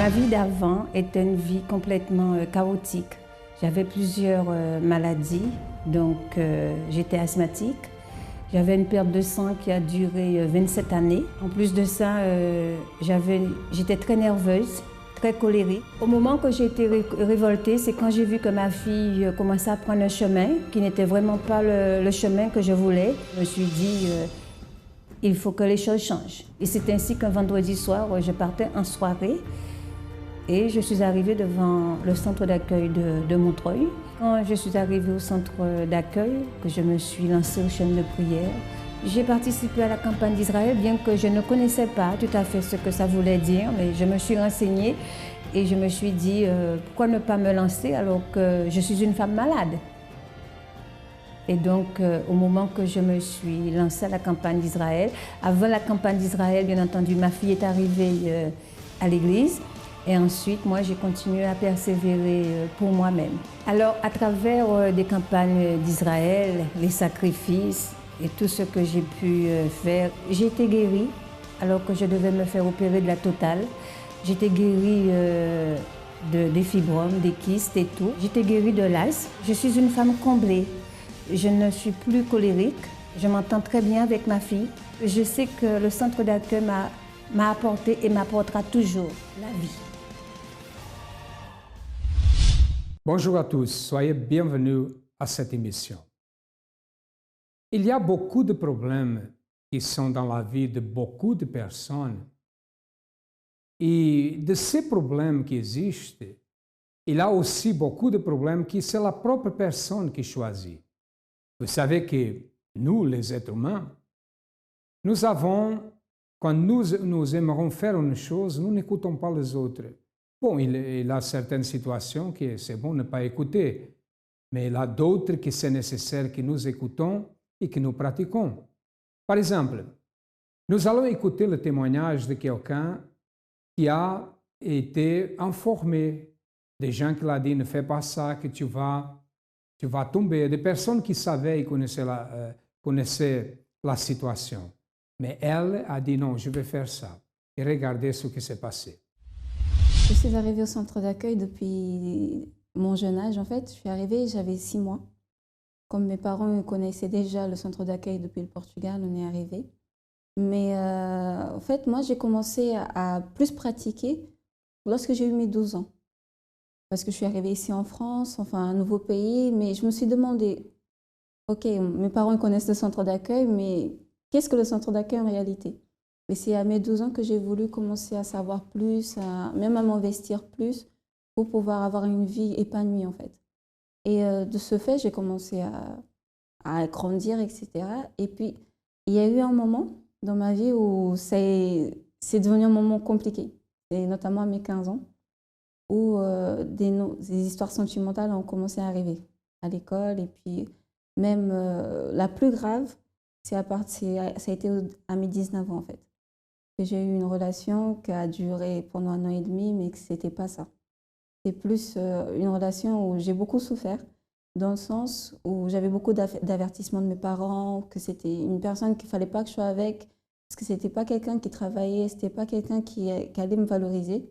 Ma vie d'avant était une vie complètement chaotique. J'avais plusieurs maladies, donc j'étais asthmatique. J'avais une perte de sang qui a duré 27 années. En plus de ça, j'étais très nerveuse, très colérique. Au moment que j'ai été révoltée, c'est quand j'ai vu que ma fille commençait à prendre un chemin qui n'était vraiment pas le chemin que je voulais. Je me suis dit, il faut que les choses changent. Et c'est ainsi qu'un vendredi soir, je partais en soirée et je suis arrivée devant le centre d'accueil de Montreuil. Quand je suis arrivée au centre d'accueil, que je me suis lancée aux chaînes de prière, j'ai participé à la campagne d'Israël, bien que je ne connaissais pas tout à fait ce que ça voulait dire, mais je me suis renseignée et je me suis dit, pourquoi ne pas me lancer alors que je suis une femme malade? Et donc, au moment que je me suis lancée à la campagne d'Israël, avant la campagne d'Israël, bien entendu, ma fille est arrivée à l'église. Et ensuite, moi, j'ai continué à persévérer pour moi-même. Alors, à travers des campagnes d'Israël, les sacrifices et tout ce que j'ai pu faire, j'ai été guérie alors que je devais me faire opérer de la totale. J'étais guérie des fibromes, des kystes et tout. J'étais guérie de l'asthme. Je suis une femme comblée. Je ne suis plus colérique. Je m'entends très bien avec ma fille. Je sais que le centre d'accueil m'a apporté et m'apportera toujours la vie. Bonjour à tous, soyez bienvenus à cette émission. Il y a beaucoup de problèmes qui sont dans la vie de beaucoup de personnes. Et de ces problèmes qui existent, il y a aussi beaucoup de problèmes qui c'est la propre personne qui choisit. Vous savez que nous, les êtres humains, nous avons, quand nous aimerons faire une chose, nous n'écoutons pas les autres. Bon, il y a certaines situations que c'est bon de ne pas écouter, mais il y a d'autres que c'est nécessaire que nous écoutons et que nous pratiquons. Par exemple, nous allons écouter le témoignage de quelqu'un qui a été informé, des gens qui l'ont dit ne fais pas ça, que tu vas tomber, des personnes qui savaient et connaissaient la situation. Mais elle a dit non, je vais faire ça. Et regardez ce qui s'est passé. Je suis arrivée au centre d'accueil depuis mon jeune âge. En fait, je suis arrivée, j'avais 6 mois. Comme mes parents connaissaient déjà le centre d'accueil depuis le Portugal, on est arrivés. Mais en fait, moi, j'ai commencé à plus pratiquer lorsque j'ai eu mes 12 ans. Parce que je suis arrivée ici en France, enfin un nouveau pays, mais je me suis demandé, ok, mes parents connaissent le centre d'accueil, mais qu'est-ce que le centre d'accueil en réalité? Et c'est à mes 12 ans que j'ai voulu commencer à savoir plus, même à m'investir plus pour pouvoir avoir une vie épanouie en fait. Et de ce fait, j'ai commencé à grandir, etc. Et puis, il y a eu un moment dans ma vie où c'est devenu un moment compliqué, et notamment à mes 15 ans, où des histoires sentimentales ont commencé à arriver à l'école. Et puis, même la plus grave, ça a été à mes 19 ans en fait. J'ai eu une relation qui a duré pendant 1 an et demi, mais que ce n'était pas ça. C'est plus une relation où j'ai beaucoup souffert, dans le sens où j'avais beaucoup d'avertissements de mes parents, que c'était une personne qu'il ne fallait pas que je sois avec, parce que ce n'était pas quelqu'un qui travaillait, ce n'était pas quelqu'un qui allait me valoriser.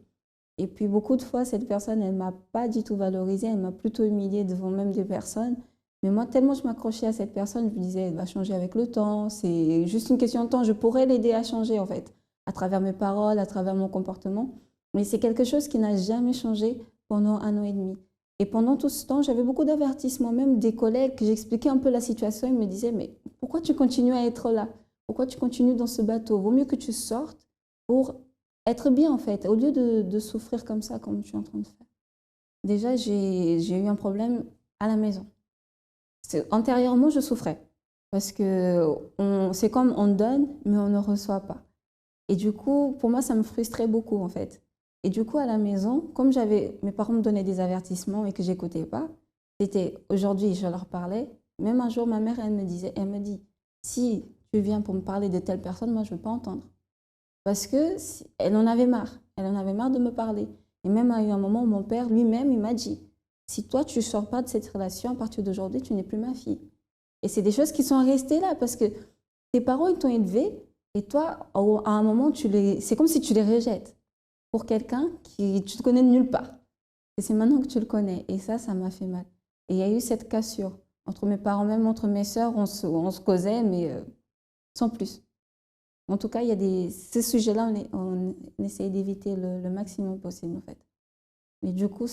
Et puis beaucoup de fois, cette personne, elle ne m'a pas du tout valorisée, elle m'a plutôt humiliée devant même des personnes. Mais moi, tellement je m'accrochais à cette personne, je me disais, elle va changer avec le temps, c'est juste une question de temps, je pourrais l'aider à changer en fait, à travers mes paroles, à travers mon comportement. Mais c'est quelque chose qui n'a jamais changé pendant 1 an et demi. Et pendant tout ce temps, j'avais beaucoup d'avertissements, même des collègues, que j'expliquais un peu la situation, ils me disaient, mais pourquoi tu continues à être là? Pourquoi tu continues dans ce bateau? Vaut mieux que tu sortes pour être bien en fait, au lieu de souffrir comme ça, comme tu es en train de faire. Déjà, j'ai eu un problème à la maison. Antérieurement, je souffrais, parce que c'est comme on donne, mais on ne reçoit pas. Et du coup, pour moi, ça me frustrait beaucoup en fait. Et du coup, à la maison, comme mes parents me donnaient des avertissements et que j'écoutais pas, c'était aujourd'hui, je leur parlais. Même un jour, ma mère, elle me dit, si tu viens pour me parler de telle personne, moi, je ne veux pas entendre. Parce qu'elle en avait marre. Elle en avait marre de me parler. Et même à eu un moment où mon père lui-même, il m'a dit, si toi, tu ne sors pas de cette relation, à partir d'aujourd'hui, tu n'es plus ma fille. Et c'est des choses qui sont restées là parce que tes parents, ils t'ont élevé et toi, à un moment, c'est comme si tu les rejettes. pour quelqu'un qui tu te connais de nulle part. Et c'est maintenant que tu le connais. Et ça m'a fait mal. Et il y a eu cette cassure entre mes parents, même entre mes sœurs, on se causait, mais sans plus. En tout cas, il y a ces sujets-là, on essaye d'éviter le maximum possible, en fait. Mais du coup,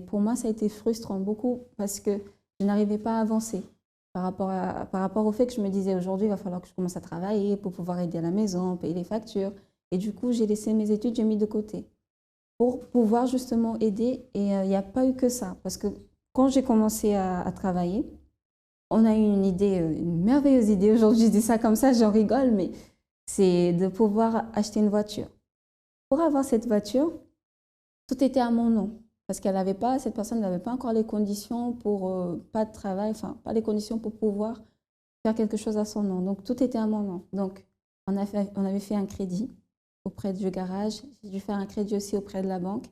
pour moi, ça a été frustrant beaucoup parce que je n'arrivais pas à avancer par rapport au fait que je me disais aujourd'hui, il va falloir que je commence à travailler pour pouvoir aider à la maison, payer les factures. Et du coup, j'ai laissé mes études, j'ai mis de côté pour pouvoir justement aider. Et il n'y a pas eu que ça. Parce que quand j'ai commencé à travailler, on a eu une idée, une merveilleuse idée. Aujourd'hui, je dis ça comme ça, j'en rigole, mais c'est de pouvoir acheter une voiture. Pour avoir cette voiture, tout était à mon nom. Parce cette personne n'avait pas encore les conditions pour, pas de travail, enfin, pas les conditions pour pouvoir faire quelque chose à son nom. Donc, tout était à mon nom. Donc, on avait fait un crédit auprès du garage. J'ai dû faire un crédit aussi auprès de la banque.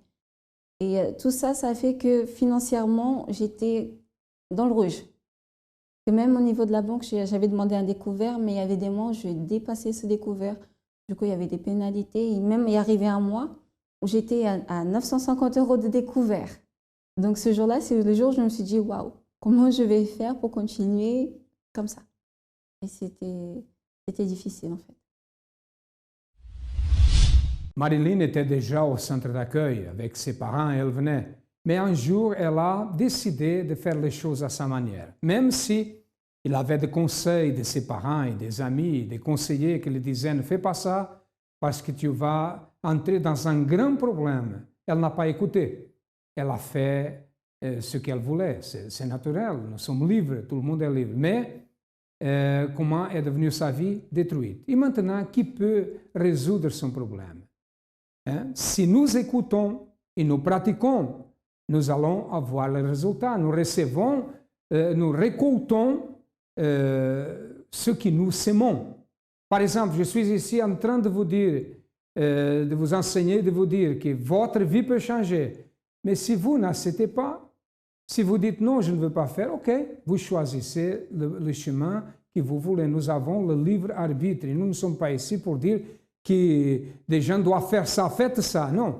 Et tout ça, ça a fait que financièrement, j'étais dans le rouge. Que même au niveau de la banque, j'avais demandé un découvert, mais il y avait des mois où je dépassais ce découvert. Du coup, il y avait des pénalités. Et même, il est arrivé un mois où j'étais à 950 € de découvert. Donc, ce jour-là, c'est le jour où je me suis dit, waouh, comment je vais faire pour continuer comme ça? Et c'était difficile, en fait. Marilyn était déjà au centre d'accueil avec ses parents et elle venait. Mais un jour, elle a décidé de faire les choses à sa manière. Même si il avait des conseils de ses parents et des amis, des conseillers qui lui disaient « ne fais pas ça parce que tu vas entrer dans un grand problème ». Elle n'a pas écouté. Elle a fait ce qu'elle voulait. C'est naturel, nous sommes libres, tout le monde est libre. Mais comment est devenue sa vie détruite? Et maintenant, qui peut résoudre son problème? Si nous écoutons et nous pratiquons, nous allons avoir les résultats. Nous recevons, nous récoltons ce que nous sémons. Par exemple, je suis ici en train de vous dire, de vous enseigner, de vous dire que votre vie peut changer. Mais si vous n'acceptez pas, si vous dites non, je ne veux pas faire, ok, vous choisissez le chemin que vous voulez. Nous avons le libre arbitre. Et nous ne sommes pas ici pour dire que des gens doivent faire ça, faites ça. Non.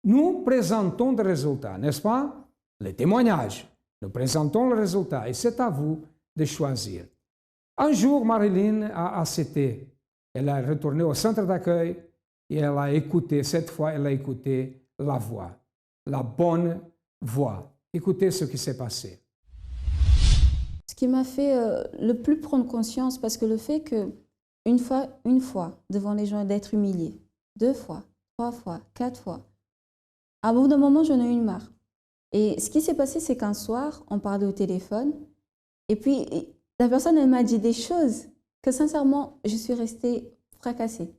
Nous présentons des résultats, n'est-ce pas? Les témoignages. Nous présentons le résultat et c'est à vous de choisir. Un jour, Marilyn a accepté. Elle a retourné au centre d'accueil et elle a écouté, cette fois, elle a écouté la voix, la bonne voix. Écoutez ce qui s'est passé. Ce qui m'a fait le plus prendre conscience, parce que le fait que une fois, devant les gens, d'être humilié, 2 fois, 3 fois, 4 fois, à bout d'un moment, j'en ai eu marre. Et ce qui s'est passé, c'est qu'un soir, on parlait au téléphone, et puis la personne, elle m'a dit des choses que sincèrement, je suis restée fracassée.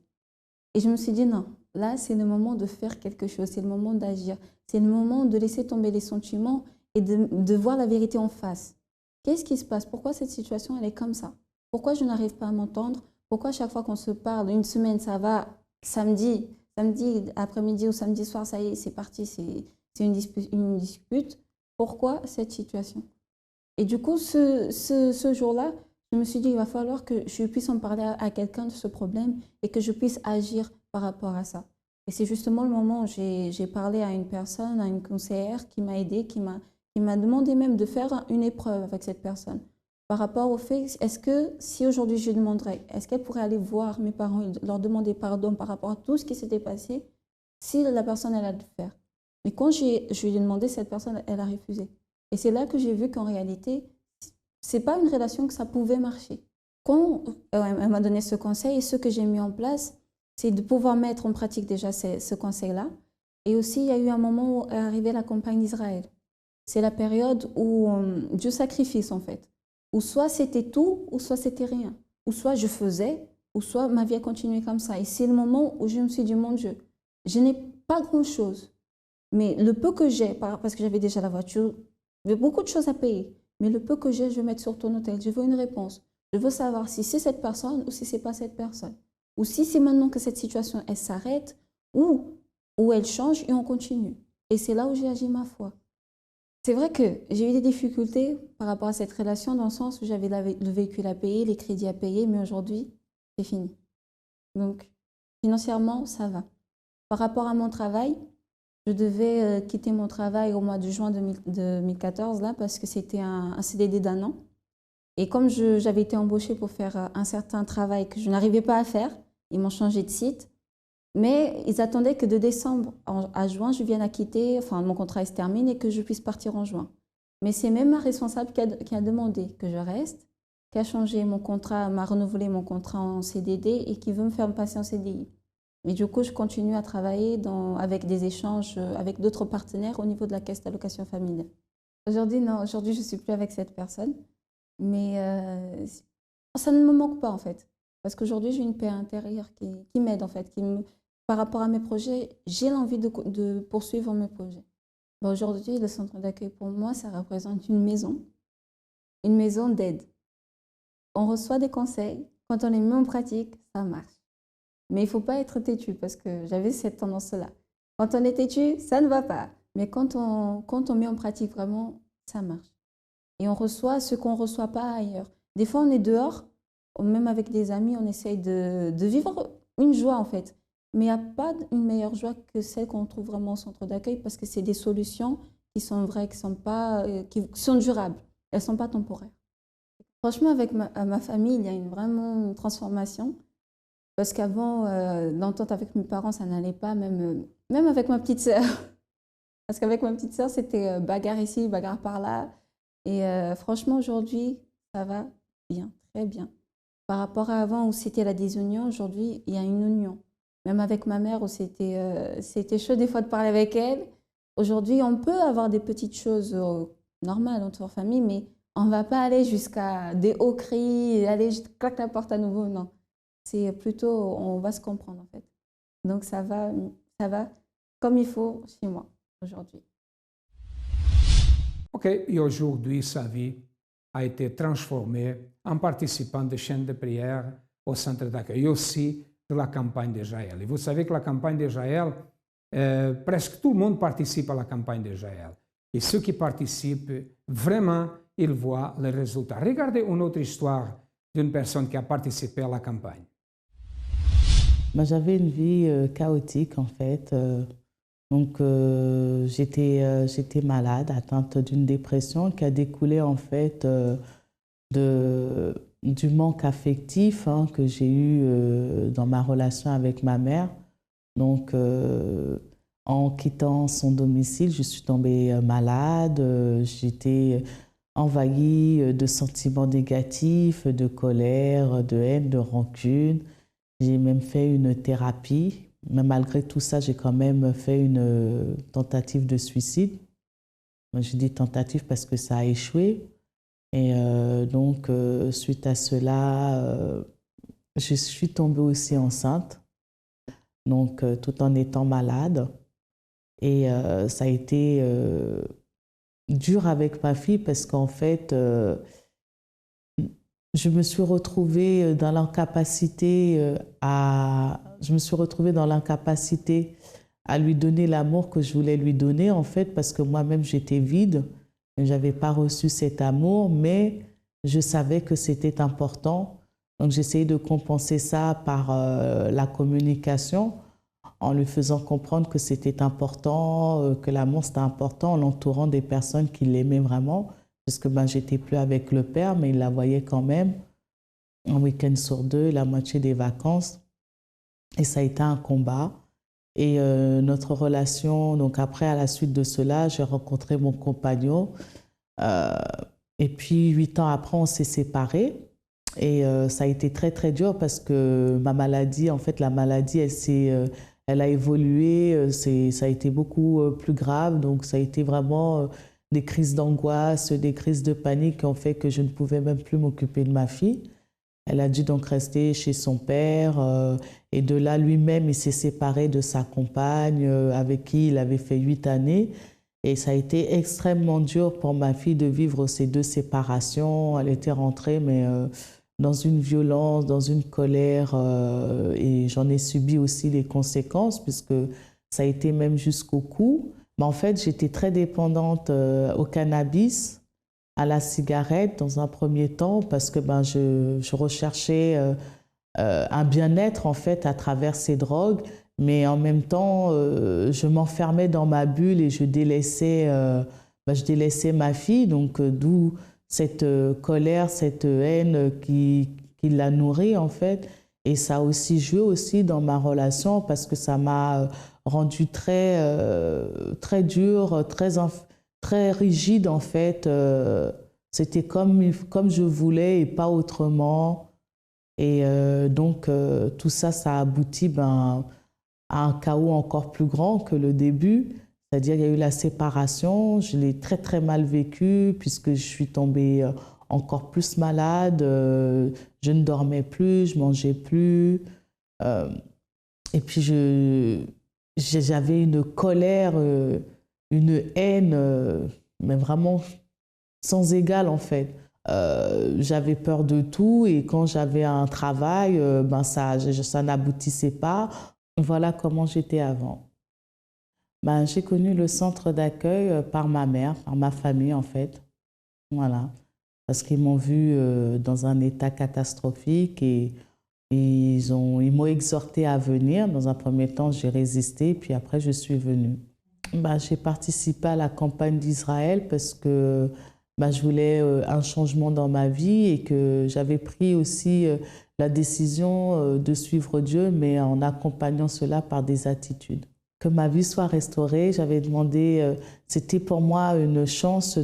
Et je me suis dit non, là, c'est le moment de faire quelque chose, c'est le moment d'agir, c'est le moment de laisser tomber les sentiments et de voir la vérité en face. Qu'est-ce qui se passe? Pourquoi cette situation, elle est comme ça? Pourquoi je n'arrive pas à m'entendre? Pourquoi chaque fois qu'on se parle, une semaine, ça va, samedi après-midi ou samedi soir, ça y est, c'est parti, c'est une dispute. Pourquoi cette situation? Et du coup, ce jour-là, je me suis dit, il va falloir que je puisse en parler à quelqu'un de ce problème et que je puisse agir par rapport à ça. Et c'est justement le moment où j'ai parlé à une personne, à une conseillère qui m'a aidée, qui m'a demandé même de faire une épreuve avec cette personne. Par rapport au fait, est-ce que si aujourd'hui je lui demanderais, est-ce qu'elle pourrait aller voir mes parents et leur demander pardon par rapport à tout ce qui s'était passé, si la personne elle a le faire. Mais quand je lui ai demandé, cette personne, elle a refusé. Et c'est là que j'ai vu qu'en réalité, c'est pas une relation que ça pouvait marcher. Quand elle m'a donné ce conseil, et ce que j'ai mis en place, c'est de pouvoir mettre en pratique déjà ce conseil-là. Et aussi, il y a eu un moment où est arrivée la campagne d'Israël. C'est la période où du sacrifice, en fait. Où soit c'était tout, ou soit c'était rien. Ou soit je faisais, ou soit ma vie a continué comme ça. Et c'est le moment où je me suis dit, mon Dieu, je n'ai pas grand-chose. Mais le peu que j'ai, parce que j'avais déjà la voiture, j'avais beaucoup de choses à payer. Mais le peu que j'ai, je vais mettre sur ton hôtel. Je veux une réponse. Je veux savoir si c'est cette personne ou si ce n'est pas cette personne. Ou si c'est maintenant que cette situation, elle s'arrête ou elle change et on continue. Et c'est là où j'ai agi ma foi. C'est vrai que j'ai eu des difficultés par rapport à cette relation dans le sens où j'avais le véhicule à payer, les crédits à payer, mais aujourd'hui, c'est fini. Donc, financièrement, ça va. Par rapport à mon travail, je devais quitter mon travail au mois de juin 2014 là, parce que c'était un CDD d'1 an. Et comme j'avais été embauchée pour faire un certain travail que je n'arrivais pas à faire, ils m'ont changé de site. Mais ils attendaient que de décembre à juin, je vienne à quitter, enfin mon contrat se termine et que je puisse partir en juin. Mais c'est même ma responsable qui a demandé que je reste, qui a changé mon contrat, m'a renouvelé mon contrat en CDD et qui veut me faire passer en CDI. Mais du coup, je continue à travailler avec des échanges avec d'autres partenaires au niveau de la caisse d'allocation familiale. Aujourd'hui, non, aujourd'hui, je ne suis plus avec cette personne. Mais ça ne me manque pas, en fait. Parce qu'aujourd'hui, j'ai une paix intérieure qui m'aide, en fait. Par rapport à mes projets, j'ai l'envie de poursuivre mes projets. Bon, aujourd'hui, le centre d'accueil, pour moi, ça représente une maison d'aide. On reçoit des conseils. Quand on les met en pratique, ça marche. Mais il ne faut pas être têtu, parce que j'avais cette tendance-là. Quand on est têtu, ça ne va pas. Mais quand on met en pratique vraiment, ça marche. Et on reçoit ce qu'on ne reçoit pas ailleurs. Des fois, on est dehors, même avec des amis, on essaye de vivre une joie, en fait. Mais il n'y a pas une meilleure joie que celle qu'on trouve vraiment au centre d'accueil parce que c'est des solutions qui sont vraies, qui sont durables. Elles ne sont pas temporaires. Franchement, avec ma famille, il y a vraiment une transformation. Parce qu'avant, l'entente avec mes parents, ça n'allait pas, même avec ma petite sœur. Parce qu'avec ma petite sœur, c'était bagarre ici, bagarre par là. Et franchement, aujourd'hui, ça va bien, très bien. Par rapport à avant où c'était la désunion, aujourd'hui, il y a une union. Même avec ma mère, où c'était chaud des fois de parler avec elle. Aujourd'hui, on peut avoir des petites choses normales entre famille, mais on ne va pas aller jusqu'à des hauts cris, aller claque la porte à nouveau, non. C'est plutôt, on va se comprendre en fait. Donc ça va comme il faut chez moi aujourd'hui. Ok, et aujourd'hui, sa vie a été transformée en participant de chaînes de prière au centre d'accueil, aussi de la campagne de Jaël. Et vous savez que la campagne de Jaël, presque tout le monde participe à la campagne de Jaël. Et ceux qui participent, vraiment, ils voient les résultats. Regardez une autre histoire d'une personne qui a participé à la campagne. J'avais une vie chaotique en fait. Donc j'étais malade, atteinte d'une dépression qui a découlé en fait du manque affectif que j'ai eu dans ma relation avec ma mère. Donc en quittant son domicile, je suis tombée malade, j'étais envahie de sentiments négatifs, de colère, de haine, de rancune. J'ai même fait une thérapie, mais malgré tout ça, j'ai quand même fait une tentative de suicide. Je dis tentative parce que ça a échoué. Et donc, suite à cela, je suis tombée aussi enceinte, donc tout en étant malade. Et ça a été dur avec ma fille parce qu'en fait, je me suis retrouvée dans l'incapacité à lui donner l'amour que je voulais lui donner, en fait, parce que moi-même, j'étais vide. Je n'avais pas reçu cet amour, mais je savais que c'était important. Donc, j'essayais de compenser ça par la communication, en lui faisant comprendre que c'était important, que l'amour, c'était important, en l'entourant des personnes qui l'aimaient vraiment. Parce que j'étais plus avec le père, mais il la voyait quand même un week-end sur 2, la moitié des vacances. Et ça a été un combat. Et notre relation, donc après, à la suite de cela, j'ai rencontré mon compagnon. Et puis, 8 ans après, on s'est séparés. Et ça a été très, très dur parce que ma maladie, en fait, la maladie, elle a évolué. Ça a été beaucoup plus grave. Donc, ça a été vraiment des crises d'angoisse, des crises de panique qui ont fait que je ne pouvais même plus m'occuper de ma fille. Elle a dû donc rester chez son père et de là, lui-même, il s'est séparé de sa compagne avec qui il avait fait 8 années. Et ça a été extrêmement dur pour ma fille de vivre ces 2 séparations. Elle était rentrée, mais dans une violence, dans une colère et j'en ai subi aussi les conséquences puisque ça a été même jusqu'au cou. Mais en fait, j'étais très dépendante au cannabis, à la cigarette dans un premier temps parce que je recherchais un bien-être en fait à travers ces drogues, mais en même temps, je m'enfermais dans ma bulle et je délaissais ma fille, donc d'où cette colère, cette haine qui la nourrit en fait. Et ça a aussi joué aussi dans ma relation parce que ça m'a rendu très dure, très rigide en fait. C'était comme je voulais et pas autrement. Et donc tout ça, ça a abouti à un chaos encore plus grand que le début. C'est-à-dire qu'il y a eu la séparation, je l'ai très très mal vécu puisque je suis tombée encore plus malade, je ne dormais plus, je mangeais plus. Et puis j'avais une colère, une haine, mais vraiment sans égal en fait. J'avais peur de tout et quand j'avais un travail, ça n'aboutissait pas. Voilà comment j'étais avant. J'ai connu le centre d'accueil par ma mère, par ma famille en fait. Voilà. Parce qu'ils m'ont vu dans un état catastrophique et ils m'ont exhorté à venir. Dans un premier temps, j'ai résisté, puis après, je suis venue. J'ai participé à la campagne d'Israël parce que je voulais un changement dans ma vie et que j'avais pris aussi la décision de suivre Dieu, mais en accompagnant cela par des attitudes. Que ma vie soit restaurée, j'avais demandé, c'était pour moi une chance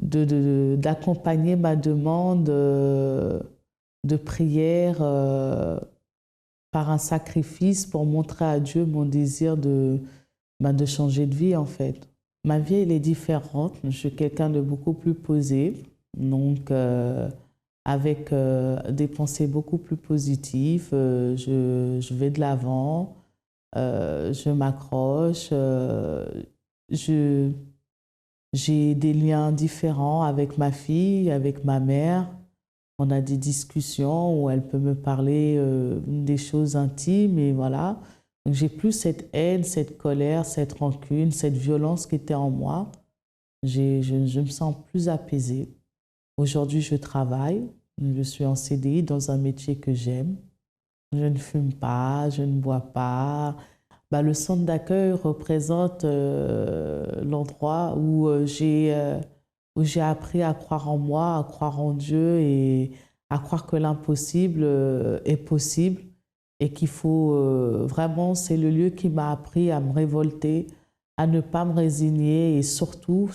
d'accompagner ma demande de prière par un sacrifice pour montrer à Dieu mon désir de changer de vie en fait. Ma vie elle est différente, je suis quelqu'un de beaucoup plus posé, donc avec des pensées beaucoup plus positives, je vais de l'avant, je m'accroche, j'ai des liens différents avec ma fille, avec ma mère. On a des discussions où elle peut me parler des choses intimes et voilà. Donc j'ai plus cette haine, cette colère, cette rancune, cette violence qui était en moi. Je me sens plus apaisée. Aujourd'hui, je travaille. Je suis en CDI dans un métier que j'aime. Je ne fume pas, je ne bois pas. Le centre d'accueil représente l'endroit où j'ai appris à croire en moi, à croire en Dieu et à croire que l'impossible est possible et qu'il faut vraiment, c'est le lieu qui m'a appris à me révolter, à ne pas me résigner et surtout,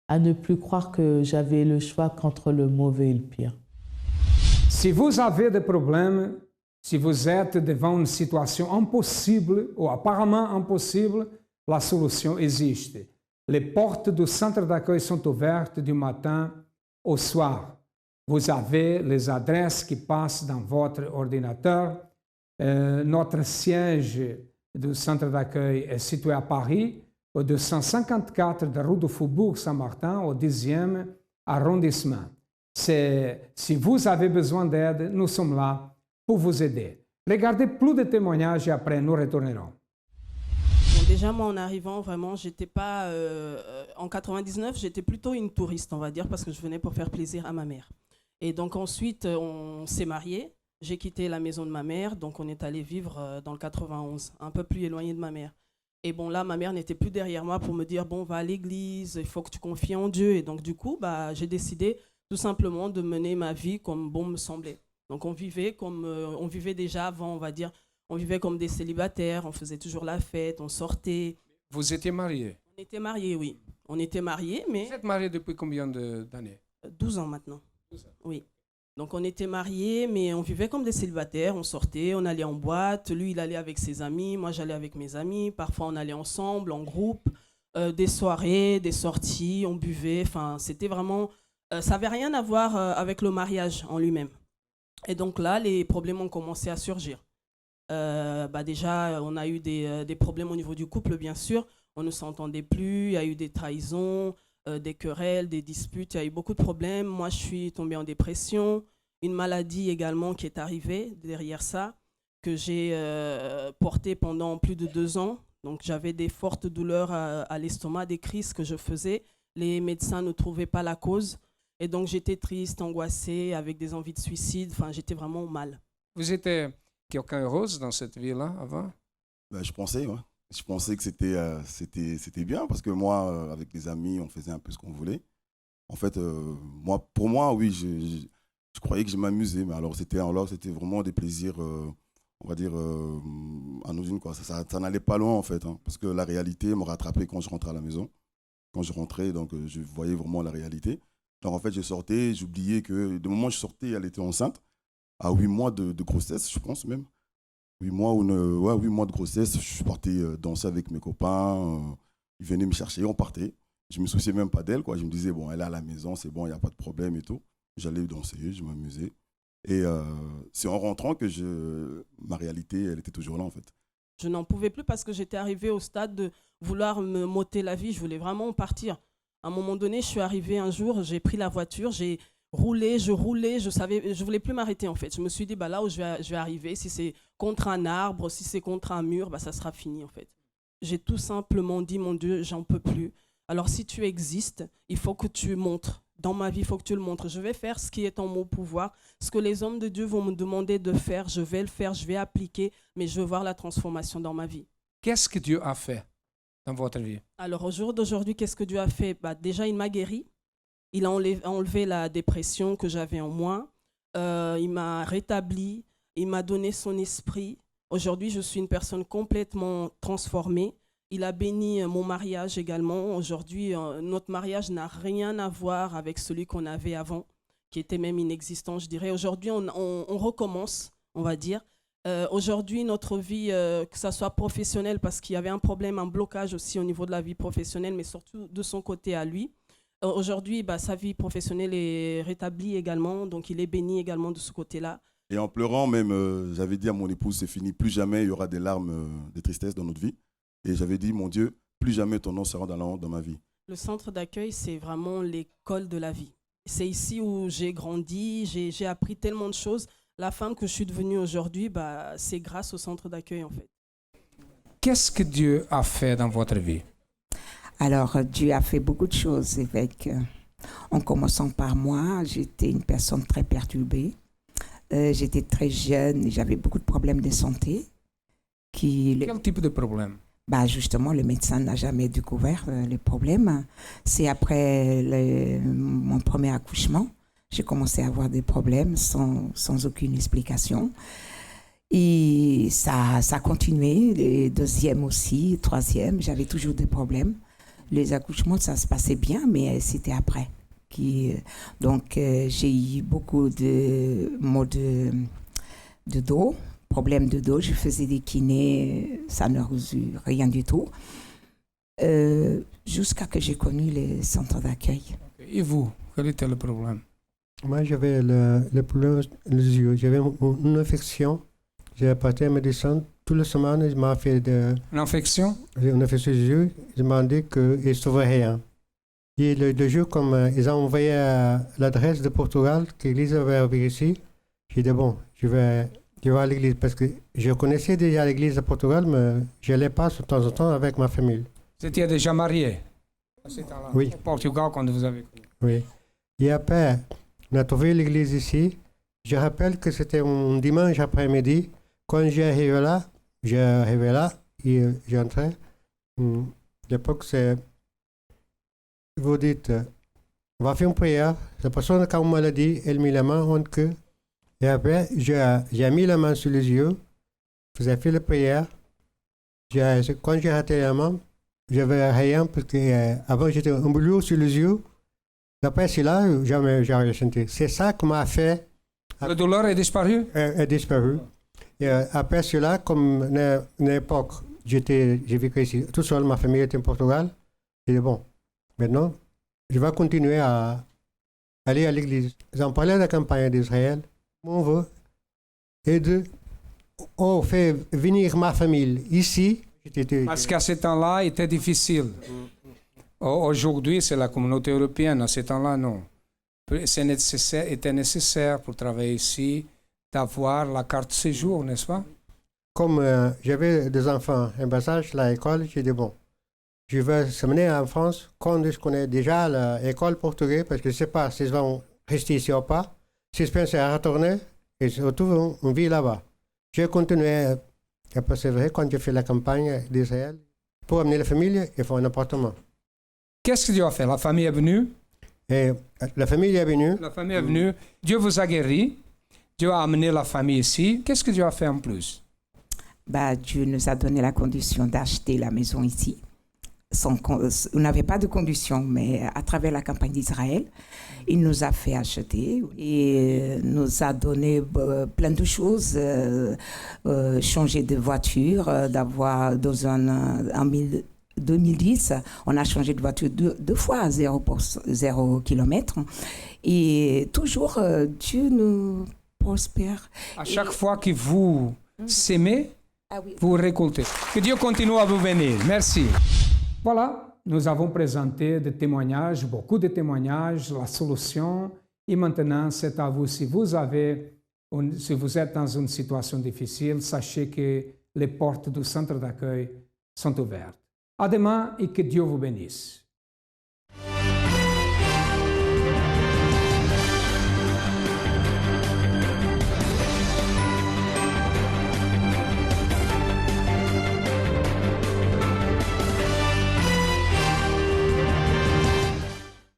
à ne plus croire que j'avais le choix qu'entre le mauvais et le pire. Si vous avez des problèmes, si vous êtes devant une situation impossible ou apparemment impossible, la solution existe. Les portes du centre d'accueil sont ouvertes du matin au soir. Vous avez les adresses qui passent dans votre ordinateur. Notre siège du centre d'accueil est situé à Paris, au 254 de rue du Faubourg Saint-Martin, au 10e arrondissement. Si vous avez besoin d'aide, nous sommes là pour vous aider. Regardez plus de témoignages et après nous retournerons. Bon, déjà, moi, en arrivant, vraiment, j'étais pas... en 99, j'étais plutôt une touriste, on va dire, parce que je venais pour faire plaisir à ma mère. Et donc ensuite, on s'est mariés. J'ai quitté la maison de ma mère, donc on est allé vivre dans le 91, un peu plus éloigné de ma mère. Et bon, là, ma mère n'était plus derrière moi pour me dire, bon, va à l'église, il faut que tu confies en Dieu. Et donc, du coup, j'ai décidé tout simplement de mener ma vie comme bon me semblait. Donc, on vivait comme on vivait déjà avant, on va dire. On vivait comme des célibataires, on faisait toujours la fête, on sortait. Vous étiez mariés? On était mariés, oui. On était mariés, mais... Vous êtes mariés depuis combien d'années? 12 ans maintenant. 12 ans. Oui. Donc, on était mariés, mais on vivait comme des célibataires. On sortait, on allait en boîte. Lui, il allait avec ses amis. Moi, j'allais avec mes amis. Parfois, on allait ensemble, en groupe. Des soirées, des sorties, on buvait. Enfin, c'était vraiment... ça n'avait rien à voir avec le mariage en lui-même. Et donc là, les problèmes ont commencé à surgir. Déjà, on a eu des problèmes au niveau du couple, bien sûr. On ne s'entendait plus. Il y a eu des trahisons, des querelles, des disputes. Il y a eu beaucoup de problèmes. Moi, je suis tombée en dépression. Une maladie également qui est arrivée derrière ça, que j'ai portée pendant plus de 2 ans. Donc, j'avais des fortes douleurs à l'estomac, des crises que je faisais. Les médecins ne trouvaient pas la cause. Et donc, j'étais triste, angoissée, avec des envies de suicide. Enfin, j'étais vraiment mal. Vous étiez quelqu'un heureuse dans cette vie-là avant? Ben, je pensais, ouais. Je pensais que c'était bien parce que moi, avec les amis, on faisait un peu ce qu'on voulait. En fait, pour moi, oui, je croyais que je m'amusais, mais alors c'était vraiment des plaisirs, on va dire, anodines, quoi. Ça n'allait pas loin, en fait, hein, parce que la réalité me rattrapait quand je rentrais à la maison. Quand je rentrais, donc je voyais vraiment la réalité. Donc en fait, je sortais, j'oubliais que du moment où je sortais, elle était enceinte, à 8 mois de grossesse, je pense même. 8 mois, 8 mois de grossesse, je partais danser avec mes copains, ils venaient me chercher, on partait. Je ne me souciais même pas d'elle, quoi. Je me disais, bon, elle est à la maison, c'est bon, il n'y a pas de problème et tout. J'allais danser, je m'amusais. Et c'est en rentrant que ma réalité, elle était toujours là, en fait. Je n'en pouvais plus parce que j'étais arrivée au stade de vouloir me m'ôter la vie. Je voulais vraiment partir. À un moment donné, je suis arrivée un jour, j'ai pris la voiture, j'ai roulé, je voulais plus m'arrêter en fait. Je me suis dit, bah, là où je vais arriver, si c'est contre un arbre, si c'est contre un mur, bah, ça sera fini en fait. J'ai tout simplement dit, mon Dieu, j'en peux plus. Alors si tu existes, il faut que tu montres. Dans ma vie, il faut que tu le montres. Je vais faire ce qui est en mon pouvoir. Ce que les hommes de Dieu vont me demander de faire, je vais le faire, je vais appliquer, mais je veux voir la transformation dans ma vie. Qu'est-ce que Dieu a fait dans votre vie? Alors au jour d'aujourd'hui, qu'est-ce que Dieu a fait? Bah, déjà, il m'a guéri. Il a enlevé la dépression que j'avais en moi. Il m'a rétabli. Il m'a donné son esprit. Aujourd'hui, je suis une personne complètement transformée. Il a béni mon mariage également. Aujourd'hui, notre mariage n'a rien à voir avec celui qu'on avait avant, qui était même inexistant, je dirais. Aujourd'hui, on recommence, on va dire. Aujourd'hui, notre vie, que ça soit professionnelle, parce qu'il y avait un problème, un blocage aussi au niveau de la vie professionnelle, mais surtout de son côté à lui. Aujourd'hui, bah, sa vie professionnelle est rétablie également, donc il est béni également de ce côté-là. Et en pleurant même, j'avais dit à mon épouse, c'est fini, plus jamais il y aura des larmes de tristesse dans notre vie. Et j'avais dit, mon Dieu, plus jamais ton nom sera dans la honte dans ma vie. Le centre d'accueil, c'est vraiment l'école de la vie. C'est ici où j'ai grandi, j'ai appris tellement de choses. La femme que je suis devenue aujourd'hui, bah, c'est grâce au centre d'accueil en fait. Qu'est-ce que Dieu a fait dans votre vie? Alors, Dieu a fait beaucoup de choses en commençant par moi. J'étais une personne très perturbée. J'étais très jeune, j'avais beaucoup de problèmes de santé. Quel type de problème? Bah justement, le médecin n'a jamais découvert les problèmes. C'est après mon premier accouchement, j'ai commencé à avoir des problèmes sans aucune explication. Et ça a continué, le deuxième aussi, troisième, j'avais toujours des problèmes. Les accouchements, ça se passait bien, mais c'était après. Donc, j'ai eu beaucoup de maux de dos, problèmes de dos. Je faisais des kinés, ça n'a résolu rien du tout. Jusqu'à que j'ai connu les centres d'accueil. Et vous, quel était le problème? Moi, j'avais le problème des yeux. J'avais une infection. J'ai apporté la médecine. Toute la semaine, je m'ai fait Une infection? Une infection des yeux. Je m'ai dit qu'il ne sauvait rien. Et le jour, comme ils ont envoyé l'adresse de Portugal, que l'église avait ouvert ici, j'ai dit, bon, je vais à l'église. Parce que je connaissais déjà l'église de Portugal, mais je n'allais pas de temps en temps avec ma famille. Vous étiez déjà marié? Oui. Au Portugal, quand vous avez... Oui. Et après, on a trouvé l'église ici. Je rappelle que c'était un dimanche après-midi. Quand j'arrivais là, et j'entrais. L'époque, c'est... Vous dites, on va faire une prière. La personne qui a une maladie, elle met la main en queue. Et après, j'ai mis la main sur les yeux. J'ai fait la prière. Quand j'ai raté la main, j'avais rien parce qu'avant j'étais un boulot sur les yeux. Après, c'est là, jamais j'ai rien senti. C'est ça qui m'a fait. La douleur est disparue? Est disparu. Et après cela, comme une époque, j'ai vécu ici tout seul, ma famille était en Portugal. J'ai dit bon, maintenant, je vais continuer à aller à l'église. J'en parlais de la campagne d'Israël. On veut aider, on fait venir ma famille ici. Parce qu'à ce temps-là, il était difficile. Aujourd'hui, c'est la communauté européenne. À ce temps-là, non. Était nécessaire pour travailler ici d'avoir la carte de séjour, n'est-ce pas? Comme j'avais des enfants en bas âge à l'école, j'ai dit bon, je veux s'amener en France quand je connais déjà l'école portugaise, parce que je ne sais pas s'ils vont rester ici ou pas. Si je pense à retourner, et je retrouve une vie là-bas. J'ai continué à persévérer quand j'ai fait la campagne d'Israël. Pour amener la famille, il faut un appartement. Qu'est-ce que Dieu a fait? La famille est venue? Et la famille est venue. La famille est venue. Dieu vous a guéri. Dieu a amené la famille ici. Qu'est-ce que Dieu a fait en plus? Dieu nous a donné la condition d'acheter la maison ici. On n'avait pas de condition, mais à travers la campagne d'Israël, il nous a fait acheter et nous a donné plein de choses, changer de voiture, d'avoir dans en 2010, on a changé de voiture deux fois à 0 km. Et toujours, Dieu nous prospère. À chaque fois que vous s'aimez, oui. vous récoltez. Que Dieu continue à vous bénir. Merci. Voilà, nous avons présenté des témoignages, beaucoup de témoignages, la solution. Et maintenant, c'est à vous. Si vous êtes dans une situation difficile, sachez que les portes du centre d'accueil sont ouvertes. À demain et que Dieu vous bénisse.